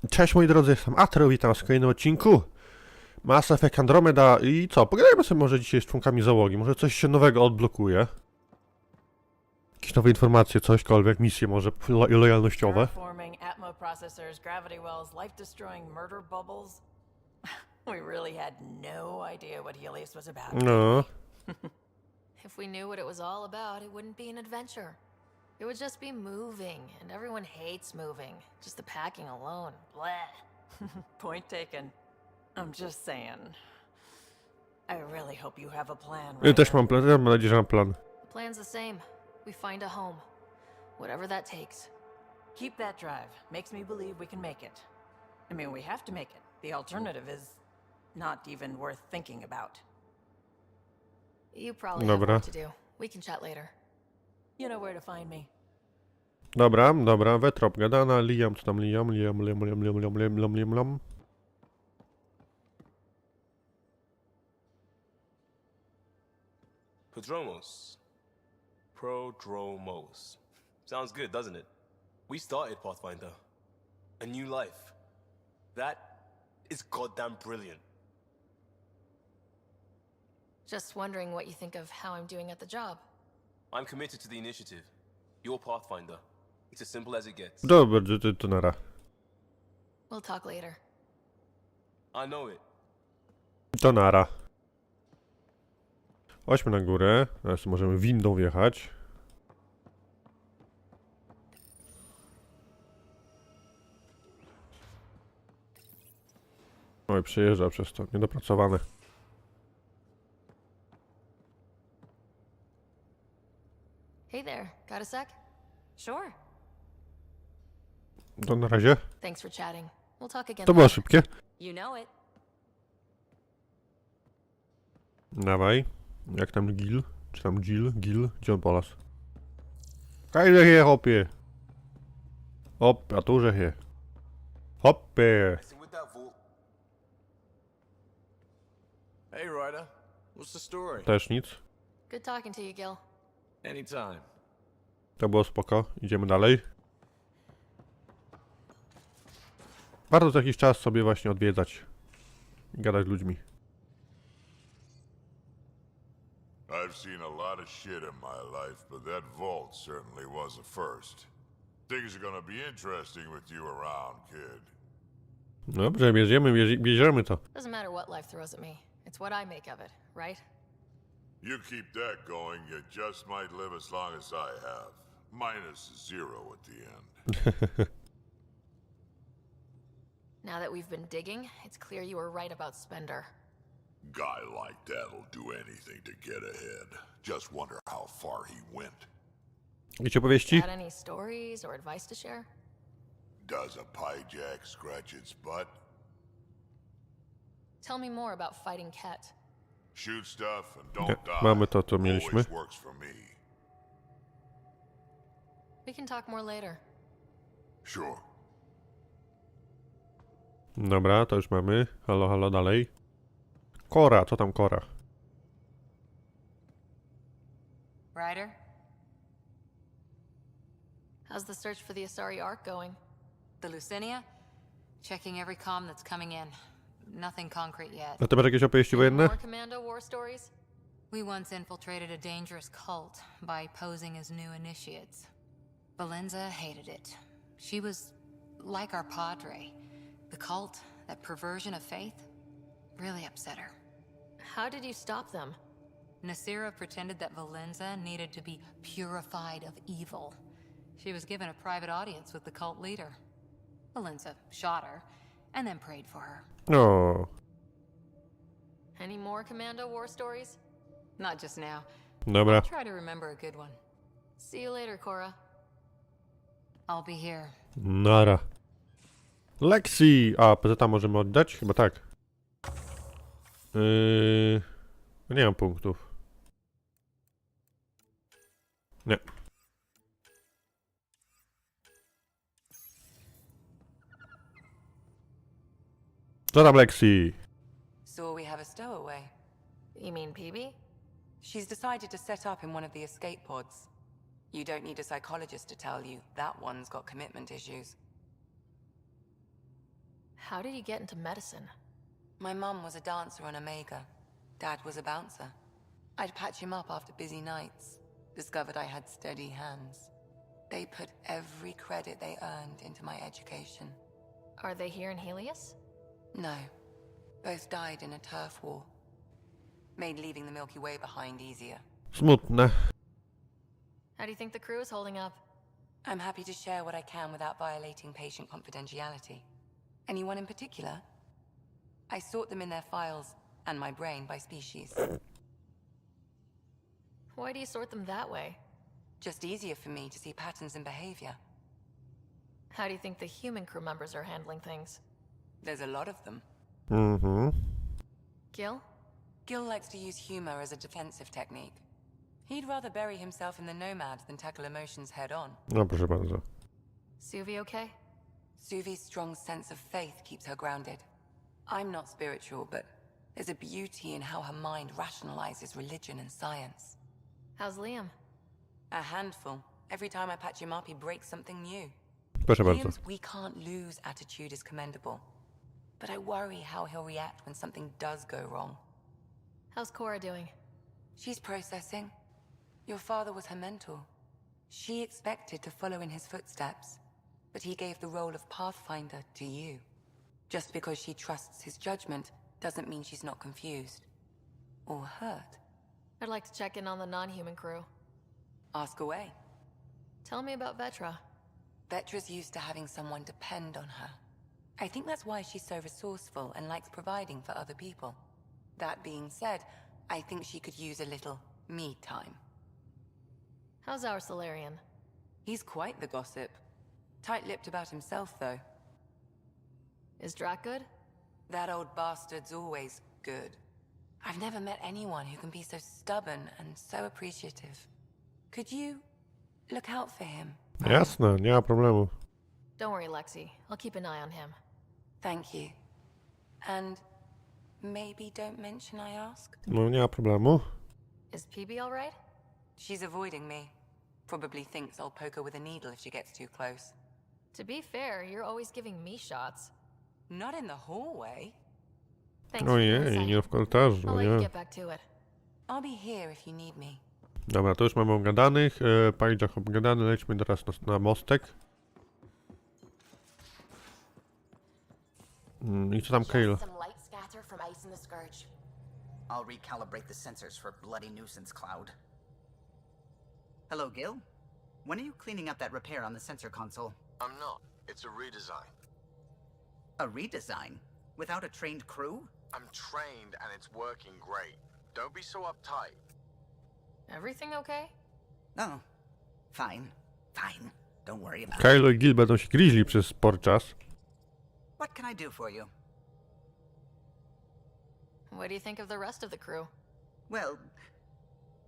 Cześć moi drodzy, jestem Atreu, witam was w kolejnym odcinku Mass Effect Andromeda i co, pogadajmy sobie może dzisiaj z członkami załogi, może coś się nowego odblokuje. Jakieś nowe informacje, cośkolwiek, misje może lojalnościowe. No. If we knew what it was all about, it wouldn't be an adventure. It would just be moving, and everyone hates moving. Just the packing alone. Bleh. Point taken. I'm just saying. I really hope you have a plan. Ja też mam plan, mam nadzieję, że mam plan. The plan's the same. We find a home. Whatever that takes. Keep that drive. Makes me believe we can make it. I mean, we have to make it. The alternative is not even worth thinking about. You probably have work to do. We can chat later. You know where to find me. Dobra, wetrop gadana, Liam, co tam Liam. Prodromos. Sounds good, doesn't it? We started Pathfinder. A new life. That is goddamn brilliant. Just wondering what you think of how I'm doing at the job. I'm committed to the initiative. You're Pathfinder. It's as simple as it gets. Dobra, to nara. We'll talk later. I know it. To nara. Chodźmy na górę, teraz możemy windą wjechać. Oj, przejeżdża przez to, niedopracowane. Hey there, got a sec? Sure. To na razie. Thanks for chatting. We'll talk again. To było szybkie. You know it. Dawaj. Jak tam Gil? Czy tam Gil? Gdzie on polas? Kajże je, hopie. Hop, a tu że je. Hopie. Hey, Ryder. What's the story? Też nic. Good talking to you, Gil. Anytime. To było spoko. Idziemy dalej. Warto co jakiś czas sobie właśnie odwiedzać. I gadać z ludźmi. I've seen a lot of shit in my life, but that vault certainly was a first. Things are gonna be interesting with you around, kid. Dobrze, bierzemy to. Doesn't matter what life throws at me. It's what I make of it, right? You keep that going, you just might live as long as I have. Minus 0 at the end. Now that we've been digging, it's clear you were right about Spender. Guy like that'll do anything to get ahead. Just wonder how far he went. Wiecie opowieści? Got any stories or advice to share? Does a piejack scratch its butt? Tell me more about fighting Ket. Shoot stuff and don't die. Mamy to, co mieliśmy. Always works for me. We can talk more later. Sure. Dobra, to już mamy. Halo, dalej. Kora, co tam Kora? Ryder? How's the search for the Asari Ark going? The Lucinia? Checking every comm that's coming in. Nothing concrete yet. A ty masz jakieś opowieści Any wojenne? more Commando war stories? We once infiltrated a dangerous cult by posing as new initiates. Valenza hated it. She was like our padre. The cult, that perversion of faith, really upset her. How did you stop them? Nasira pretended that Valenza needed to be purified of evil. She was given a private audience with the cult leader. Valenza shot her, and then prayed for her. O, Any more Commando war stories? Not just now. dobra. Try to remember a good one. See you later, Cora. I'll be here. Nara. Lexi! A, PZ możemy oddać? Chyba tak. Nie mam punktów. Nie. Co tam, Lexi? So we have a stowaway. You mean PB? She's decided to set up in one of the escape pods. You don't need a psychologist to tell you that one's got commitment issues. How did you get into medicine? My mum was a dancer on Omega. Dad was a bouncer. I'd patch him up after busy nights. Discovered I had steady hands. They put every credit they earned into my education. Are they here in Helios? No. Both died in a turf war. Made leaving the Milky Way behind easier. Smutne. How do you think the crew is holding up? I'm happy to share what I can without violating patient confidentiality. Anyone in particular? I sort them in their files and my brain by species. Why do you sort them that way? Just easier for me to see patterns in behavior. How do you think the human crew members are handling things? There's a lot of them. Mhm. Gil? Gil likes to use humor as a defensive technique. He'd rather bury himself in the Nomad than tackle emotions head on. No proszę bardzo. Suvi okay? Suvi's strong sense of faith keeps her grounded. I'm not spiritual, but there's a beauty in how her mind rationalizes religion and science. How's Liam? A handful. Every time I patch him up, he breaks something new. Proszę bardzo. Liam's we can't lose attitude is commendable. But I worry how he'll react when something does go wrong. How's Cora doing? She's processing. Your father was her mentor. She expected to follow in his footsteps, but he gave the role of Pathfinder to you. Just because she trusts his judgment doesn't mean she's not confused. Or hurt. I'd like to check in on the non-human crew. Ask away. Tell me about Vetra. Vetra's used to having someone depend on her. I think that's why she's so resourceful and likes providing for other people. That being said, I think she could use a little me time. How's our Solarian? He's quite the gossip. Tight-lipped about himself, though. Is Drac good? That old bastard's always good. I've never met anyone who can be so stubborn and so appreciative. Could you look out for him? Jasne, nie ma problemu. Don't worry, Lexi. I'll keep an eye on him. Thank you. And maybe don't mention I asked? No, nie ma problemu. Is PB alright? She's avoiding me. Probably thinks I'll poke her with a needle if she gets too close. To be fair, you're always giving me shots. Not in the hallway. Thanks for the Ojej, insight. nie w korytarzu, I'll let you nie. get back to it. I'll be here if you need me. Dobra, to już mamy obgadanych. Pajdżach obgadany, lećmy teraz na mostek. I co tam, Kale? Some light scatter from ice in the scourge. I'll recalibrate the sensors for bloody nuisance cloud. Hello, Gil. When are you cleaning up that repair on the sensor console? I'm not. It's a redesign. A redesign? Without a trained crew? I'm trained and it's working great. Don't be so uptight. Everything okay? Oh, fine. Fine. Don't worry about it. Kyle i Gil będą się gryźli przez spor czas. What can I do for you? What do you think of the rest of the crew? Well,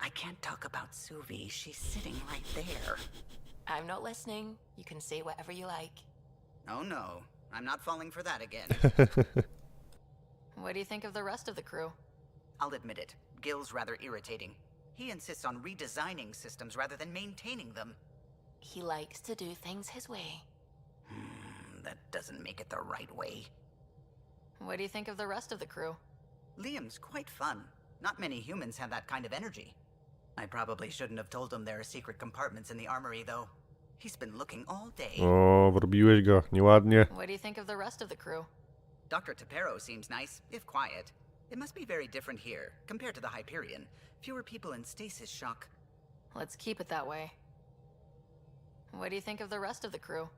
I can't talk about Suvi. She's sitting right there. I'm not listening. You can say whatever you like. Oh no, I'm not falling for that again. What do you think of the rest of the crew? I'll admit it. Gil's rather irritating. He insists on redesigning systems rather than maintaining them. He likes to do things his way. That doesn't make it the right way. What do you think of the rest of the crew? Liam's quite fun. Not many humans have that kind of energy. I probably shouldn't have told him there are secret compartments in the armory, though. He's been looking all day. O, wrobiłeś go, nieładnie. What do you think of the rest of the crew? Dr. Tapero seems nice, if quiet. It must be very different here, compared to the Hyperion. Fewer people in stasis shock. Let's keep it that way. What do you think of the rest of the crew?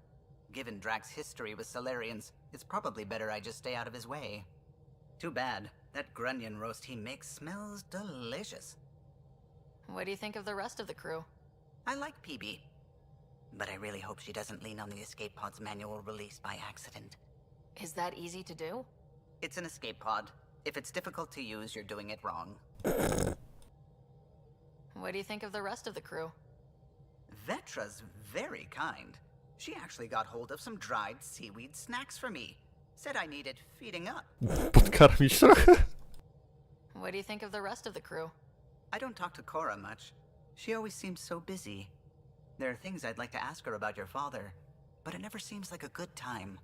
Given Drax's history with Solarians, it's probably better I just stay out of his way. Too bad. That grunion roast he makes smells delicious. What do you think of the rest of the crew? I like PB. But I really hope she doesn't lean on the escape pod's manual release by accident. Is that easy to do? It's an escape pod. If it's difficult to use, you're doing it wrong. What do you think of the rest of the crew? Vetra's very kind. She actually got hold of some dried seaweed snacks for me. Said I needed feeding up. Podkarmić trochę? What do you think of the rest of the crew? I don't talk to Cora much. She always seems so busy. There are things I'd like to ask her about your father, but it never seems like a good time.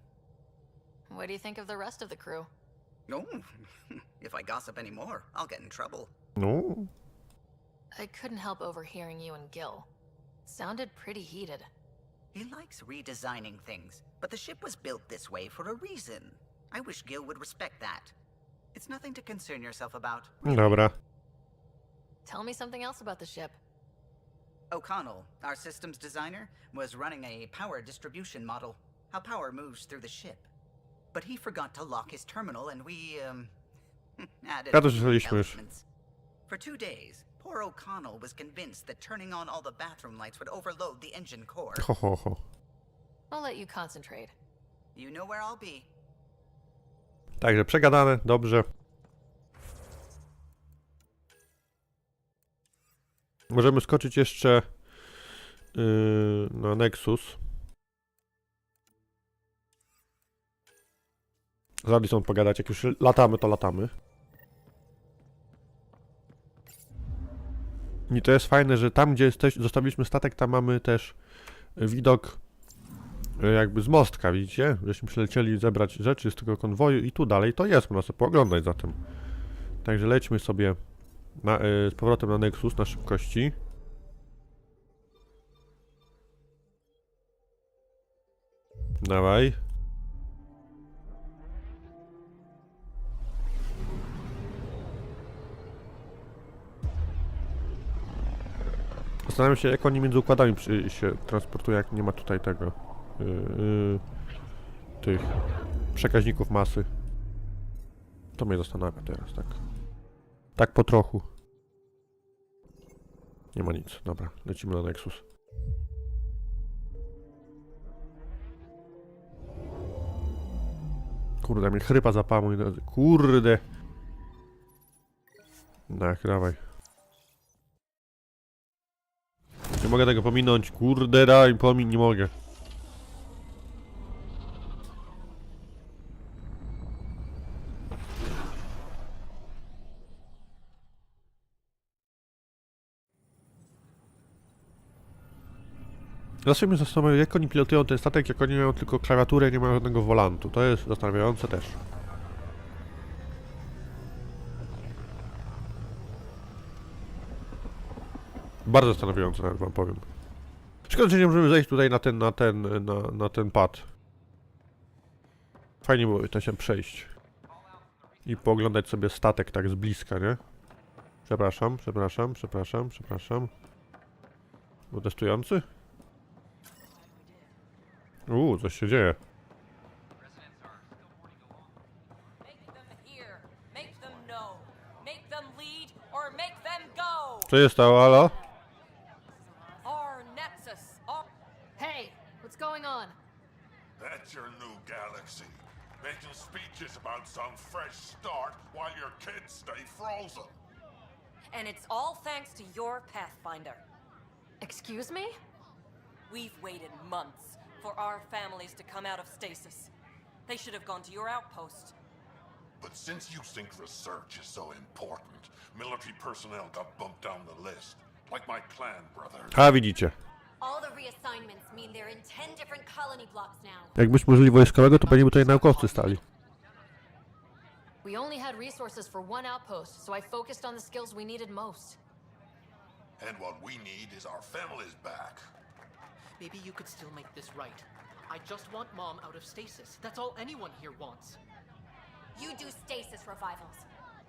What What do you think of the rest of the crew? Oh, if I gossip anymore, I'll get in trouble. No. I couldn't help overhearing you and Gil. Sounded pretty heated. He likes redesigning things, but the ship was built this way for a reason. I wish Gil would respect that. It's nothing to concern yourself about. Dobra. Tell me something else about the ship. O'Connell, our systems designer, was running a power distribution model, how power moves through the ship. But he forgot to lock his terminal and we, added Ja to słyszeliśmy już. elements. For 2 days, poor O'Connell was convinced that turning on all the bathroom lights would overload the engine core. Ho, ho, ho. I'll let you concentrate. You know where I'll be. Także przegadane, dobrze. Możemy skoczyć jeszcze na Nexus. Z Addison pogadać, jak już latamy, to latamy. I to jest fajne, że tam, gdzie zostawiliśmy statek, tam mamy też widok jakby z mostka, widzicie? Żeśmy przylecieli zebrać rzeczy z tego konwoju i tu dalej to jest, można sobie pooglądać za tym. Także lećmy sobie z powrotem na Nexus na szybkości. Dawaj. Zastanawiam się, jak oni między układami się transportują, jak nie ma tutaj tego tych przekaźników masy. To mnie zastanawia teraz, tak. Tak po trochu. Nie ma nic. Dobra, lecimy na Nexus. Kurde, mnie chrypa zapała, mój drodzy. Kurde. Tak, dawaj. Nie mogę tego pominąć. Kurde, daj, nie mogę. Zawsze mnie zastanawia, jak oni pilotują ten statek, jak oni mają tylko klawiaturę i nie mają żadnego wolantu. To jest zastanawiające też. Bardzo zastanawiające, nawet wam powiem. Szkoda, że nie możemy zejść tutaj na ten pad. Fajnie było to się przejść. I pooglądać sobie statek tak z bliska, nie? Przepraszam. Był testujący? Coś się dzieje. Co się stało, halo? Hey, what's going on? That's your new galaxy. Making speeches about some fresh start while your kids stay frozen. And it's all thanks to your Pathfinder. Excuse me? We've waited months for our families to come out of stasis. They should have gone to your outpost. But since you think research is so important, military personnel got bumped down the list. Like my clan brothers. A, widzicie. All the reassignments mean they're in 10 different colony blocks now. Jakbyśmy użyli wojskowego, to pewnie by tutaj naukowcy stali. We only had resources for one outpost, so I focused on the skills we needed most. And what we need is our families back. Maybe you could still make this right. I just want Mom out of stasis. That's all anyone here wants. You do stasis revivals.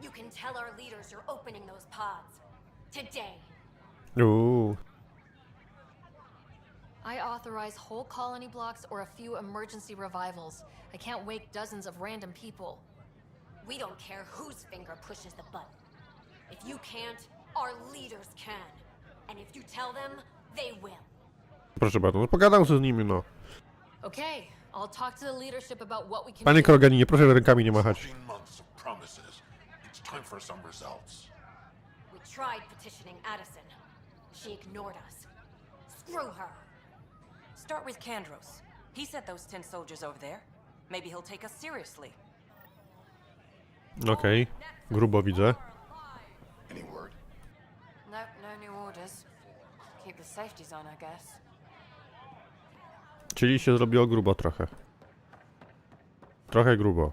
You can tell our leaders you're opening those pods. Today. I authorize whole colony blocks or a few emergency revivals. I can't wake dozens of random people. We don't care whose finger pushes the button. If you can't, our leaders can. And if you tell them, they will. Proszę bardzo, no pogadam z nimi, no. Okay, I'll talk to the leadership about what we can Panie do. Kroganie, proszę rękami nie machać. 14 months of promises. It's time for some results. We tried petitioning Addison. She ignored us. Screw her. Start with Kandros. He sent those 10 soldiers over there. Maybe he'll take us seriously. Okej, grubo widzę. Any word? Nope, no new orders. Keep the safeties on, I guess. Czyli się zrobiło grubo trochę. Trochę grubo.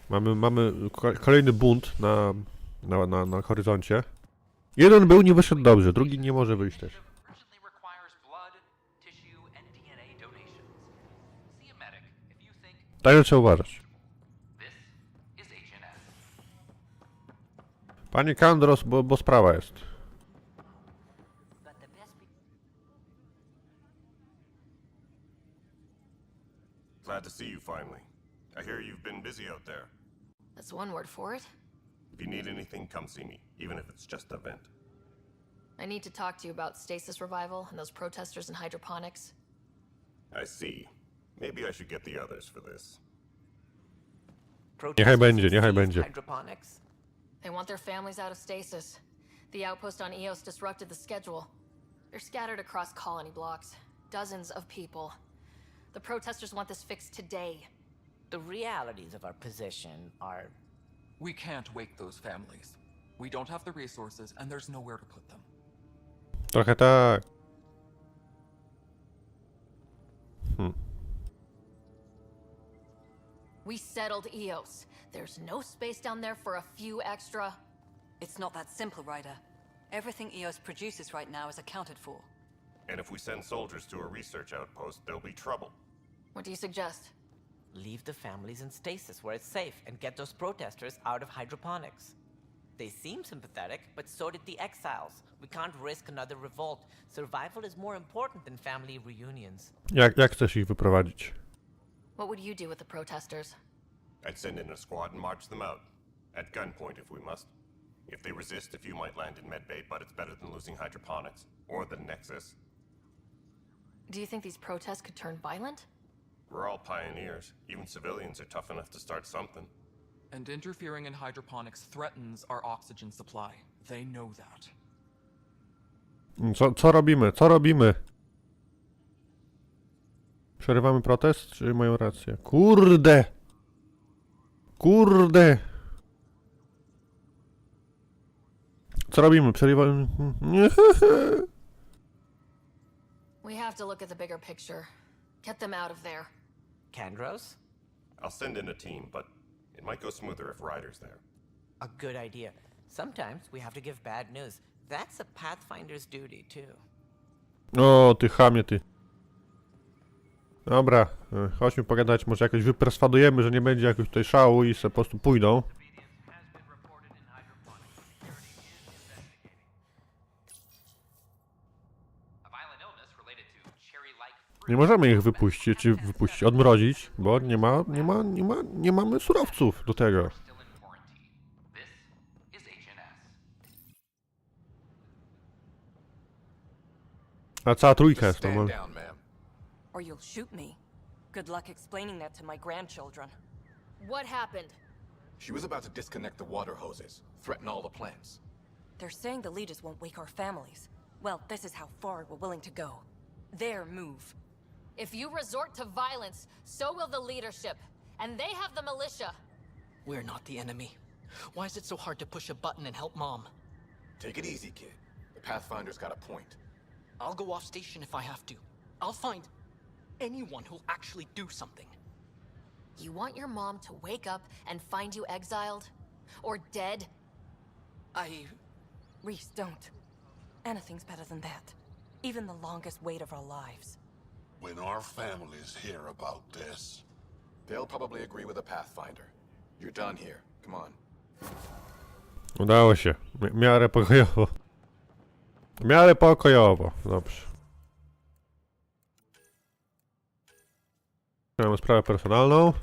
Mamy kolejny bunt na horyzoncie. Jeden był, nie wyszedł dobrze, drugi nie może wyjść też. Także trzeba uważać. Panie Kandros, bo sprawa jest. Glad to see you finally. I hear you've been busy out there. That's one word for it. If you need anything, come see me, even if it's just a vent. I need to talk to you about stasis revival and those protesters in hydroponics. I see. Maybe I should get the others for this. Niechaj będzie, niechaj będzie. Hydroponics. They want their families out of stasis. The outpost on Eos disrupted the schedule. They're scattered across colony blocks. Dozens of people. The protesters want this fixed today. The realities of our position are... We can't wake those families. We don't have the resources, and there's nowhere to put them. Trochę tak. We settled Eos. There's no space down there for a few extra... It's not that simple, Ryder. Everything Eos produces right now is accounted for. And if we send soldiers to a research outpost, there'll be trouble. What do you suggest? Leave the families in stasis where it's safe and get those protesters out of hydroponics. They seem sympathetic, but so did the exiles. We can't risk another revolt. Survival is more important than family reunions. Jak chcesz ich wyprowadzić? What would you do with the protesters? I'd send in a squad and march them out. At gunpoint if we must. If they resist, a few might land in medbay, but it's better than losing hydroponics. Or the Nexus. Do you think these protests could turn violent? We're all pioneers. Even civilians are tough enough to start something. And interfering in hydroponics threatens our oxygen supply. They know that. Co robimy? Co robimy? Przerywamy protest, czy mają rację? Kurde! Kurde! Co robimy? Przerywamy... We have to look at the bigger picture. Get them out of there. Kandros? I'll send in a team, but it might go smoother if Ryder's there. A good idea. Sometimes we have to give bad news. That's a Pathfinder's duty, too. O, ty chamie, ty. Dobra, chodźmy pogadać, może jakoś wyperswadujemy, że nie będzie jakoś tutaj szału i se po prostu pójdą. Nie możemy ich wypuścić, czy odmrozić, bo nie mamy surowców do tego. A cała trójka jest normalnie. Or you'll shoot me. Good luck explaining that to my grandchildren. What happened? She was about to disconnect the water hoses, threaten all the plants. They're saying the leaders won't wake our families. Well, this is how far we're willing to go. Their move. If you resort to violence, so will the leadership. And they have the militia. We're not the enemy. Why is it so hard to push a button and help Mom? Take it easy, kid. The Pathfinder's got a point. I'll go off station if I have to. I'll find anyone who'll actually do something. You want your mom to wake up and find you exiled? Or dead? Reese, don't. Anything's better than that. Even the longest wait of our lives. When our families hear about this... They'll probably agree with the Pathfinder. You're done here. Come on. Udało się. W miarę pokojowo. W miarę pokojowo. Dobrze. Mamy sprawę personalną.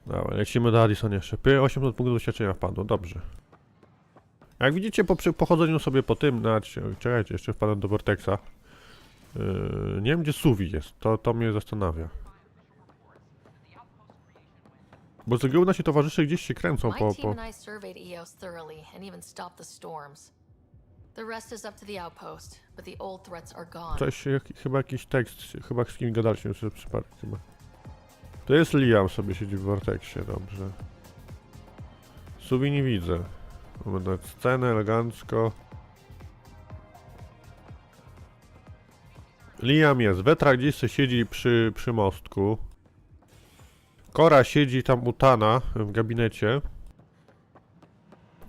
Dobra, lecimy do Addison jeszcze. 800 punktów doświadczenia wpadło. Dobrze. Jak widzicie po pochodzeniu sobie po tym, czekajcie, jeszcze wpadłem do Vortexa. Nie wiem, gdzie Suvi jest. To mnie zastanawia. Bo z nasi towarzysze gdzieś się kręcą po... Coś, chyba jakiś tekst, chyba z kim gadaliśmy sobie przypadek chyba. To jest Liam, sobie siedzi w Vortexie, dobrze. Suvi nie widzę. Mamy nawet scenę, elegancko. Liam jest, Wetra gdzieś się siedzi przy mostku. Kora siedzi tam u Tana w gabinecie.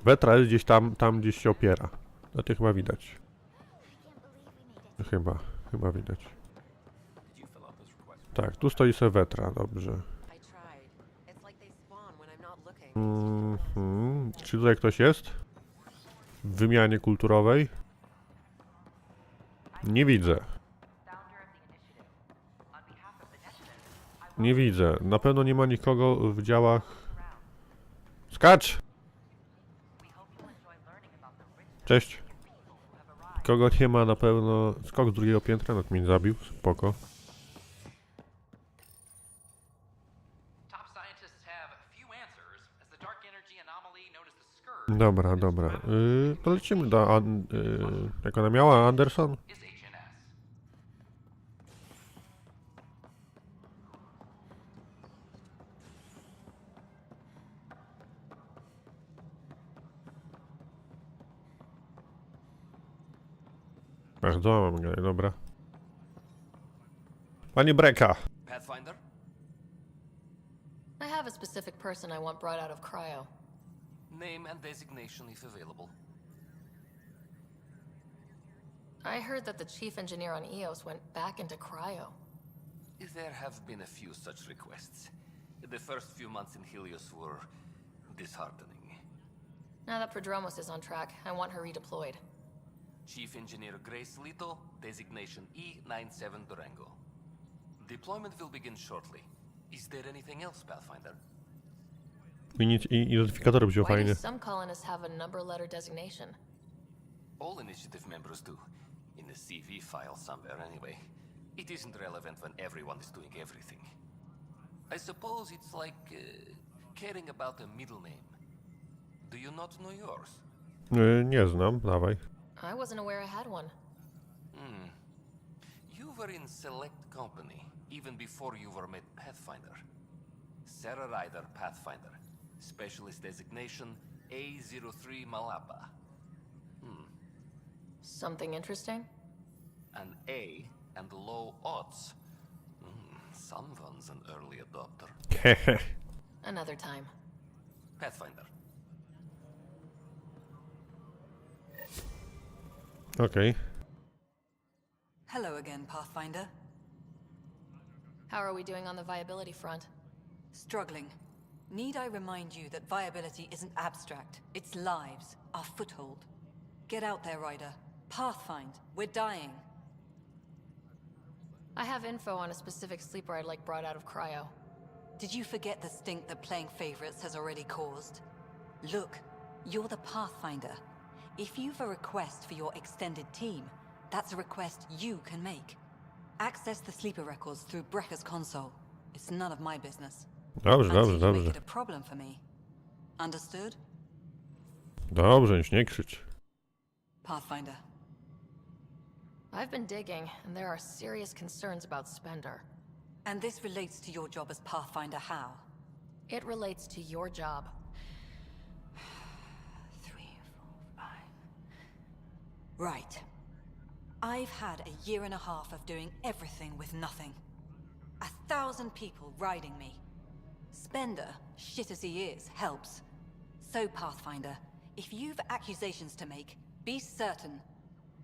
Wetra jest gdzieś tam gdzieś się opiera. No to chyba widać. Chyba widać. Tak, tu stoi se Wetra, dobrze. Czy tutaj ktoś jest? W wymianie kulturowej? Nie widzę. Nie widzę. Na pewno nie ma nikogo w działach... Skacz! Cześć. Kogo nie ma na pewno... Skok z drugiego piętra, no to mnie zabił. Spoko. Dobra. To lecimy do... jak ona miała? Anderson? Bardzo mam grę, dobra. Panie Breka. Pathfinder? I have a specific person I want brought out of cryo. Name and designation if available. I heard that the chief engineer on EOS went back into cryo. There have been a few such requests. The first few months in Helios were disheartening. Now that Prodromos is on track, I want her redeployed. Chief Engineer Grace Lito, designation E97 Durango. Deployment will begin shortly. Is there anything else, Pathfinder? Identyfikator brzmiał Why fajnie. do some colonists have a number letter designation? All initiative members do. In the CV file somewhere, anyway. It isn't relevant when everyone is doing everything. I suppose it's like caring about a middle name. Do you not know yours? Nie znam, dawaj. I wasn't aware I had one. You were in select company, even before you were made Pathfinder. Sarah Ryder, Pathfinder. Specialist designation A03 Malapa. Something interesting? An A and low odds. Someone's an early adopter. Another time. Pathfinder. Okay. Hello again, Pathfinder. How are we doing on the viability front? Struggling. Need I remind you that viability isn't abstract? It's lives, our foothold. Get out there, Ryder. Pathfind. We're dying. I have info on a specific sleeper I'd like brought out of cryo. Did you forget the stink that playing favorites has already caused? Look, you're the Pathfinder. If you've a request for your extended team, that's a request you can make. Access the sleeper records through Brecker's console. It's none of my business. Dobrze. Make it a problem for me. Understood? Dobrze, już nie krzycz. Pathfinder. I've been digging, and there are serious concerns about Spender. And this relates to your job as Pathfinder how? It relates to your job. 3, 4, 5... Right. I've had a year and a half of doing everything with nothing. 1,000 people riding me. Spender, shit as he is, helps. So, Pathfinder, if you've accusations to make, be certain.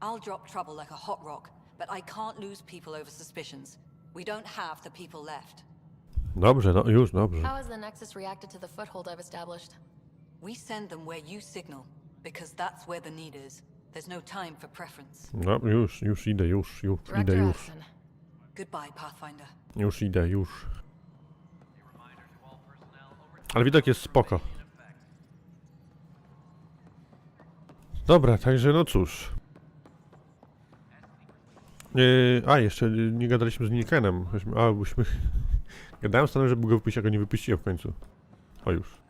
I'll drop trouble like a hot rock, but I can't lose people over suspicions. We don't have the people left. Dobrze, no już, dobrze. How has the Nexus reacted to the foothold I've established? We send them where you signal, because that's where the need is. There's no time for preference. No, już idę. Goodbye, Pathfinder. Już idę. Ale widok jest spoko. Dobra, także no cóż. Jeszcze nie gadaliśmy z Nilkenem. Byśmy... Gadałem z Stanem, żeby go wypuścić, a go nie wypuściłem w końcu. O już.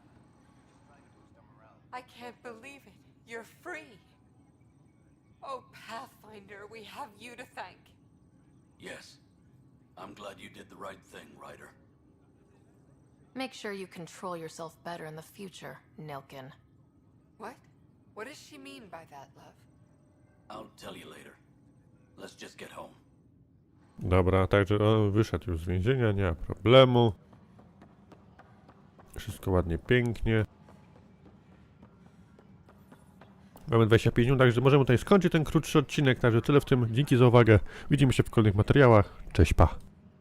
I can't believe it. You're free. Oh, Pathfinder, we have you to thank. Yes. I'm glad you did the right thing, Ryder. Make sure you control yourself better in the future, Nilken. What? What does she mean by that, love? I'll tell you later. Let's just get home. Dobra, także wyszedł już z więzienia, nie ma problemu. Wszystko ładnie, pięknie. Mamy 25 minut, także możemy tutaj skończyć ten krótszy odcinek. Także tyle w tym. Dzięki za uwagę. Widzimy się w kolejnych materiałach. Cześć, pa.